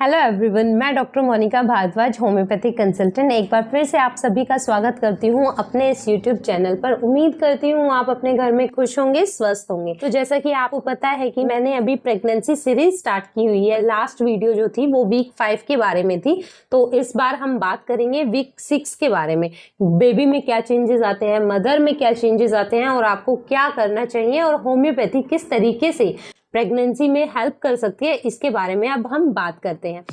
Hello everyone, मैं doctor Monika Bhardwaj, homeopathic consultant, एक बार फिर से आप सभी का स्वागत करती हूँ अपने इस यूट्यूब चैनल पर। उम्मीद करती हूँ आप अपने घर में खुश होंगे, स्वस्थ होंगे। तो जैसा कि आपको पता है कि मैंने अभी प्रेगनेंसी सीरीज स्टार्ट की हुई है। लास्ट वीडियो जो थी वो वीक 5 के बारे में थी, तो इस बार हम बात करेंगे वीक 6 के बारे में। बेबी में क्या चेंजेस आते हैं, मदर में क्या चेंजेस आते हैं और आपको क्या करना चाहिए, और होम्योपैथी किस तरीके से प्रेगनेंसी में हेल्प कर सकती है, इसके बारे में अब हम बात करते हैं।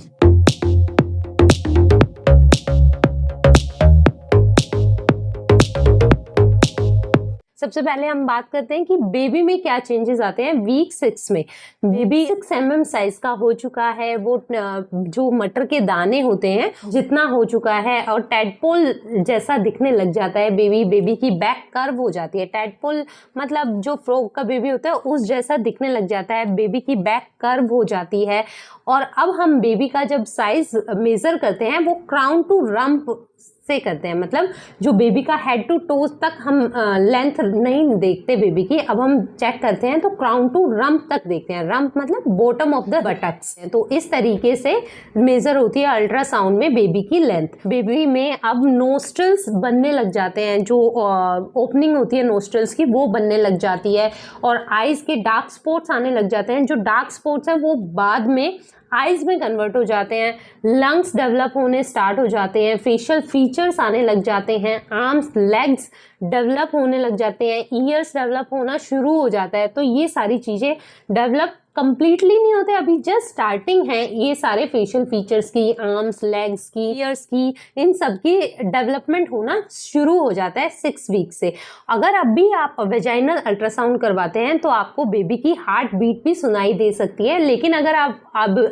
सबसे पहले हम बात करते हैं कि बेबी में क्या चेंजेस आते हैं वीक 6 में। बेबी 6 mm साइज का हो चुका है, वो जो मटर के दाने होते हैं जितना हो चुका है, और टैडपोल जैसा दिखने लग जाता है। बेबी की बैक कर्व हो जाती है। टैडपोल मतलब जो फ्रॉग का बेबी होता है उस जैसा दिखने लग जाता है, बेबी की बैक कर्व हो जाती है। और अब हम बेबी का जब साइज मेजर करते हैं वो क्राउन टू रम्प से करते हैं, मतलब जो बेबी का हेड टू टोज तक हम लेंथ नहीं देखते बेबी की, अब हम चेक करते हैं तो क्राउन टू रम्प तक देखते हैं। रम्प मतलब बॉटम ऑफ द बटक्स। तो इस तरीके से मेजर होती है अल्ट्रासाउंड में बेबी की लेंथ। बेबी में अब नोस्ट्रल्स बनने लग जाते हैं, जो ओपनिंग होती है नोस्ट्रल्स की वो बनने लग जाती है, और आईज के डार्क स्पॉट्स आने लग जाते हैं। जो डार्क स्पॉट्स हैं वो बाद में आइज में कन्वर्ट हो जाते हैं। लंग्स डेवलप होने स्टार्ट हो जाते हैं, फेशियल फीचर्स आने लग जाते हैं, आर्म्स लेग्स डेवलप होने लग जाते हैं, ईयर्स डेवलप होना शुरू हो जाता है। तो ये सारी चीज़ें डेवलप कंप्लीटली नहीं होते, अभी जस्ट स्टार्टिंग है। ये सारे फेशियल फीचर्स की, आर्म्स लेग्स की, ईयर्स की, इन सब की डेवलपमेंट होना शुरू हो जाता है 6 वीक से। अगर अभी आप वेजाइनल अल्ट्रासाउंड करवाते हैं तो आपको बेबी की हार्ट बीट भी सुनाई दे सकती है, लेकिन अगर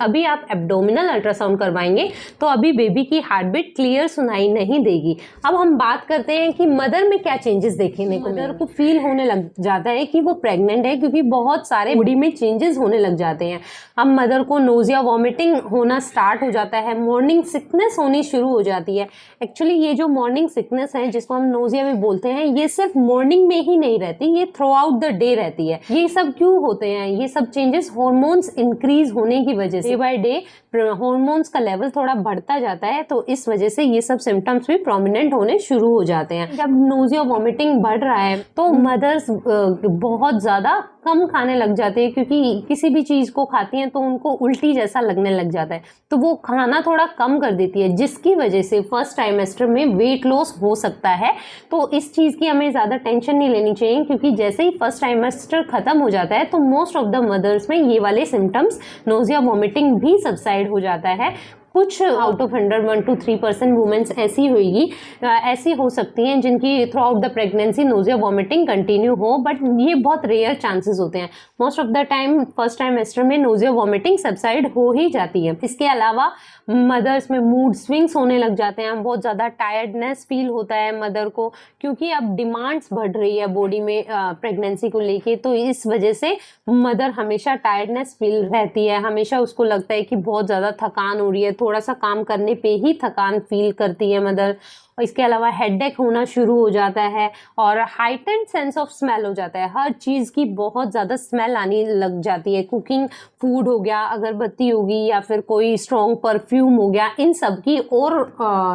अभी आप एब्डोमिनल अल्ट्रासाउंड करवाएंगे तो अभी बेबी की हार्ट बीट क्लियर सुनाई नहीं देगी। अब हम बात करते हैं कि मदर में क्या चेंजेस देखने को मदर को फील होने लग जाता है कि वो प्रेग्नेंट है, क्योंकि बहुत सारे बॉडी में चेंजेस होने लग जाते हैं। अब मदर को नोजिया वॉमिटिंग होना स्टार्ट हो जाता है, मॉर्निंग सिकनेस होनी शुरू हो जाती है। एक्चुअली ये जो मॉर्निंग सिकनेस है जिसको हम नोजिया भी बोलते हैं, ये सिर्फ मॉर्निंग में ही नहीं रहती, ये थ्रू आउट द डे रहती है। ये सब क्यों होते हैं? ये सब चेंजेस हॉर्मोन्स इंक्रीज होने की वजह से, डे बाय डे हॉर्मोन्स का लेवल थोड़ा बढ़ता जाता है, तो इस वजह से ये सब सिम्टम्स भी प्रोमिनेंट होने शुरू हो जाते हैं। जब नोजिया वॉमिटिंग बढ़ रहा है तो मदर्स बहुत ज्यादा कम खाने लग जाते हैं, क्योंकि किसी भी चीज को खाती हैं तो उनको उल्टी जैसा लगने लग जाता है, तो वो खाना थोड़ा कम कर देती है, जिसकी वजह से फर्स्ट ट्राइमेस्टर में वेट लॉस हो सकता है। तो इस चीज की हमें ज्यादा टेंशन नहीं लेनी चाहिए, क्योंकि जैसे ही फर्स्ट ट्राइमेस्टर खत्म हो जाता है तो मोस्ट ऑफ द मदर्स में ये वाले सिम्टम्स नोजिया वॉमिटिंग भी सबसाइड हो जाता है। कुछ आउट ऑफ 100 1 to 3% वुमेन्स ऐसी हो सकती हैं जिनकी through out the pregnancy nausea vomiting continue हो, बट ये बहुत रेयर चांसेस होते हैं। Most of the time first trimester में नोजिया वॉमिटिंग सबसाइड हो ही जाती है। इसके अलावा मदर्स में मूड स्विंग्स होने लग जाते हैं, बहुत ज़्यादा टायर्डनेस फील होता है मदर को, क्योंकि अब डिमांड्स बढ़ रही है बॉडी में प्रेगनेंसी को लेके, तो इस वजह से मदर हमेशा टायर्डनेस फील रहती है। हमेशा उसको लगता है कि बहुत ज़्यादा थकान हो रही है, थोड़ा सा काम करने पे ही थकान फील करती है मदर। और इसके अलावा हेडेक होना शुरू हो जाता है, और हाइटेंड सेंस ऑफ स्मेल हो जाता है। हर चीज़ की बहुत ज़्यादा स्मेल आने लग जाती है। कुकिंग फूड हो गया, अगरबत्ती होगी, या फिर कोई स्ट्रॉन्ग परफ्यूम हो गया, इन सब की और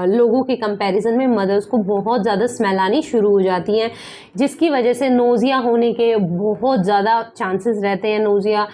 लोगों के कंपैरिजन में मदर्स को बहुत ज़्यादा स्मेल आनी शुरू हो जाती है, जिसकी वजह से नोजिया होने के बहुत ज़्यादा चांसेस रहते हैं। नोजिया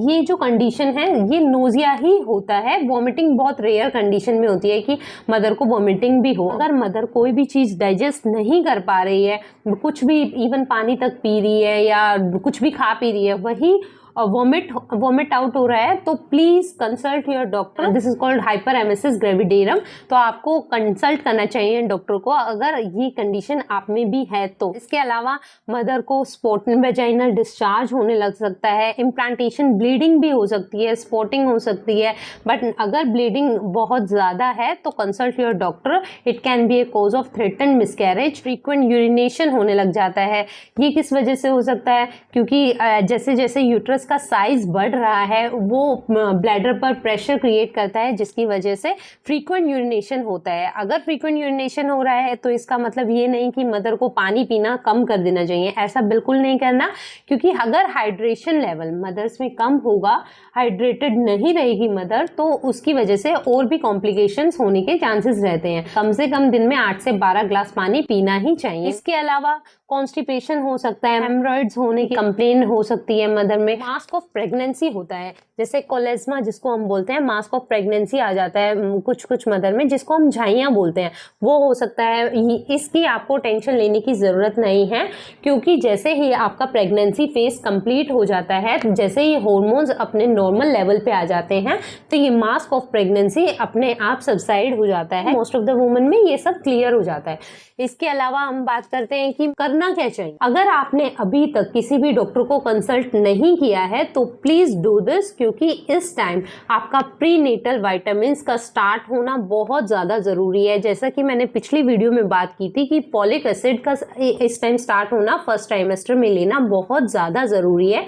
ये जो कंडीशन है ये नोजिया ही होता है। वॉमिटिंग बहुत रेयर कंडीशन में होती है कि मदर को वॉमिटिंग भी हो। अगर मदर कोई भी चीज़ डाइजेस्ट नहीं कर पा रही है, कुछ भी इवन पानी तक पी रही है या कुछ भी खा पी रही है, वही वॉमिट आउट हो रहा है, तो please consult your doctor. This is called hyperemesis gravidarum. तो आपको कंसल्ट करना चाहिए डॉक्टर को अगर ये कंडीशन आप में भी है तो। इसके अलावा मदर को स्पॉटिंग वेजाइनल डिस्चार्ज होने लग सकता है, इम्प्लांटेशन ब्लीडिंग भी हो सकती है, स्पॉटिंग हो सकती है। बट अगर ब्लीडिंग बहुत ज़्यादा है तो consult your doctor. It can be A cause of threaten miscarriage. Frequent urination होने लग जाता है। ये किस वजह से हो सकता है? क्योंकि जैसे जैसे यूट्रस यूट्रस का साइज बढ़ रहा है वो ब्लैडर पर प्रेशर क्रिएट करता है, जिसकी वजह से फ्रीक्वेंट यूरिनेशन होता है। अगर फ्रीक्वेंट यूरिनेशन हो रहा है तो इसका मतलब ये नहीं कि मदर को पानी पीना कम कर देना चाहिए, ऐसा बिल्कुल नहीं करना, क्योंकि अगर हाइड्रेशन लेवल मदर्स में कम होगा, हाइड्रेटेड नहीं रहेगी मदर, तो उसकी वजह से और भी कॉम्प्लिकेशंस होने के चांसेस रहते हैं। कम से कम दिन में 8 से 12 ग्लास पानी पीना ही चाहिए। इसके अलावा कॉन्स्टिपेशन हो सकता है, हेमरॉइड्स होने की कंप्लेन हो सकती है मदर में, मास्क ऑफ प्रेगनेंसी होता है, जैसे कोलेस्मा जिसको हम बोलते हैं, मास्क ऑफ प्रेगनेंसी आ जाता है कुछ मदर में, जिसको हम झाइयाँ बोलते हैं, वो हो सकता है। इसकी आपको टेंशन लेने की ज़रूरत नहीं है, क्योंकि जैसे ही आपका प्रेगनेंसी फेज कंप्लीट हो जाता है, जैसे ही हॉर्मोन्स अपने नॉर्मल लेवल पे आ जाते हैं, तो ये मास्क ऑफ प्रेगनेंसी अपने आप सबसाइड हो जाता है। मोस्ट ऑफ द वुमेन में ये सब क्लियर हो जाता है। इसके अलावा हम बात करते हैं कि करना क्या चाहिए। अगर आपने अभी तक किसी भी डॉक्टर को कंसल्ट नहीं किया है तो प्लीज डू दिस, क्योंकि इस टाइम आपका प्रीनेटल विटामिन्स का स्टार्ट होना बहुत ज़्यादा ज़रूरी है। जैसा कि मैंने पिछली वीडियो में बात की थी कि फॉलिक एसिड का इस टाइम स्टार्ट होना फर्स्ट ट्राइमेस्टर में लेना बहुत ज़्यादा ज़रूरी है,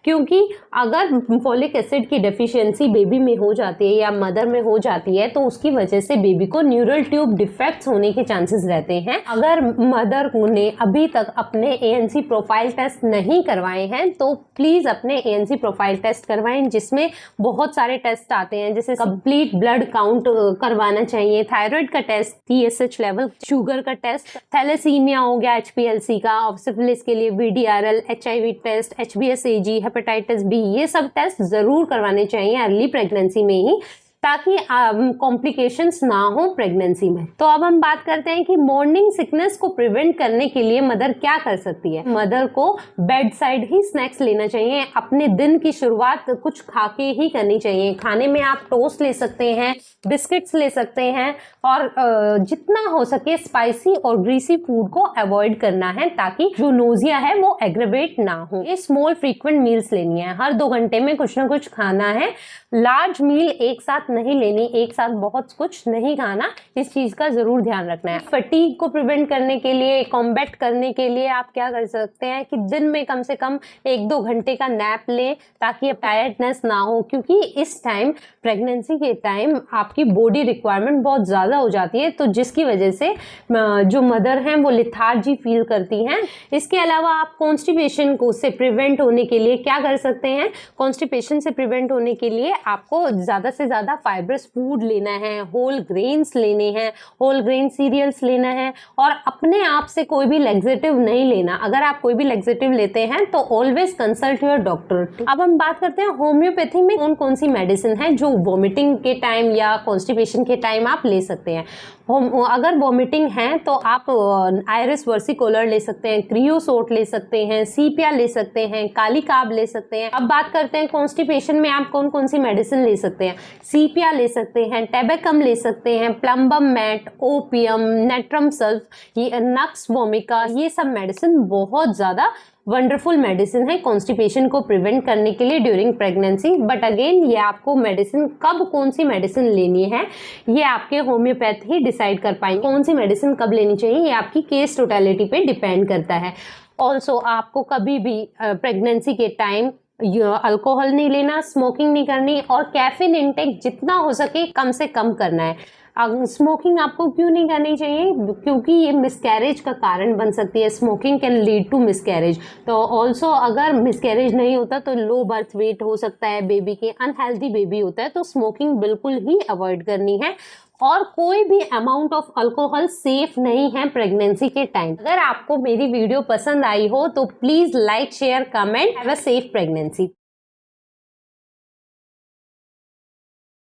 क्योंकि अगर फॉलिक एसिड की डेफिशिएंसी बेबी में हो जाती है या मदर में हो जाती है तो उसकी वजह से बेबी को न्यूरल ट्यूब डिफेक्ट्स होने के चांसेस रहते हैं। अगर मदर ने अभी तक अपने ANC प्रोफाइल टेस्ट नहीं करवाए हैं तो प्लीज़ अपने ANC प्रोफाइल टेस्ट करवाएं, जिसमें बहुत सारे टेस्ट आते हैं, जैसे कंप्लीट ब्लड काउंट करवाना चाहिए, थायराइड का टेस्ट, TSH लेवल, शुगर का टेस्ट, थैलेसीमिया हो गया, HPLC का, और सिफिलिस के लिए VDRL, HIV test, HBsAg, hepatitis B, ये सब टेस्ट जरूर करवाने चाहिए अर्ली प्रेगनेंसी में ही, ताकि कॉम्प्लिकेशंस ना हो प्रेगनेंसी में। तो अब हम बात करते हैं कि मॉर्निंग सिकनेस को प्रिवेंट करने के लिए मदर क्या कर सकती है। मदर को बेड साइड ही स्नैक्स लेना चाहिए, अपने दिन की शुरुआत कुछ खा के ही करनी चाहिए। खाने में आप टोस्ट ले सकते हैं, बिस्किट्स ले सकते हैं, और जितना हो सके स्पाइसी और ग्रीसी फूड को अवॉइड करना है, ताकि जो नोजिया है वो एग्रेवेट ना हो। ये स्मॉल फ्रीक्वेंट मील्स लेनी है, हर 2 घंटे में कुछ ना कुछ खाना है। लार्ज मील एक साथ नहीं लेनी, एक साथ बहुत कुछ नहीं खाना, इस चीज का जरूर ध्यान रखना है। फटीग को प्रिवेंट करने के लिए, कॉम्बैट करने के लिए आप क्या कर सकते हैं कि दिन में कम से कम 1-2 घंटे का नैप लें, ताकि टायर्डनेस ना हो, क्योंकि इस टाइम प्रेगनेंसी के टाइम आपकी बॉडी रिक्वायरमेंट बहुत ज़्यादा हो जाती है, तो जिसकी वजह से जो मदर हैं वो लिथार्जी फील करती हैं। इसके अलावा आप कॉन्स्टिपेशन को से प्रिवेंट होने के लिए क्या कर सकते हैं। कॉन्स्टिपेशन से प्रिवेंट होने के लिए आपको ज़्यादा से ज़्यादा फाइब्रस फूड लेना है, होल ग्रेन्स लेने हैं, होल ग्रेन सीरियल्स लेना है, और अपने आप से कोई भी लेग्जेटिव नहीं लेना। अगर आप कोई भी लेग्जेटिव लेते हैं तो ऑलवेज कंसल्ट योर डॉक्टर। अब हम बात करते हैं होम्योपैथी में कौन कौन सी मेडिसिन है जो वोमिटिंग के टाइम या कॉन्स्टिपेशन के टाइम आप ले सकते हैं। अगर वोमिटिंग है तो आप आयरिस वर्सिकोलर ले सकते हैं, क्रियोसोट ले सकते हैं, सीपिया ले सकते हैं, काली काब ले सकते हैं। अब बात करते हैं कॉन्स्टिपेशन में आप कौन कौन सी मेडिसिन ले सकते हैं। सीपिया ले सकते हैं, टेबेकम ले सकते हैं, plumbum met, opium, natrum sulph, ये नक्स वोमिका, ये सब मेडिसिन बहुत ज़्यादा वंडरफुल मेडिसिन है कॉन्स्टिपेशन को प्रिवेंट करने के लिए ड्यूरिंग प्रेगनेंसी। बट अगेन ये आपको मेडिसिन कब कौन सी मेडिसिन लेनी है ये आपके होम्योपैथ ही डिसाइड कर पाएंगे। कौन सी मेडिसिन कब लेनी चाहिए ये आपकी केस टोटलिटी पे डिपेंड करता है। ऑल्सो आपको कभी भी प्रेगनेंसी के टाइम अल्कोहल नहीं लेना, स्मोकिंग नहीं करनी, और कैफीन इंटेक जितना हो सके कम से कम करना है। स्मोकिंग आपको क्यों नहीं करनी चाहिए, क्योंकि ये मिसकैरेज का कारण बन सकती है। Smoking can lead to miscarriage. तो ऑल्सो अगर मिसकैरेज नहीं होता तो लो बर्थ वेट हो सकता है बेबी के, अनहेल्दी बेबी होता है, तो स्मोकिंग बिल्कुल ही अवॉइड करनी है। और कोई भी अमाउंट ऑफ अल्कोहल सेफ नहीं है प्रेगनेंसी के टाइम। अगर आपको मेरी वीडियो पसंद आई हो तो please like, share, comment. Have a safe pregnancy.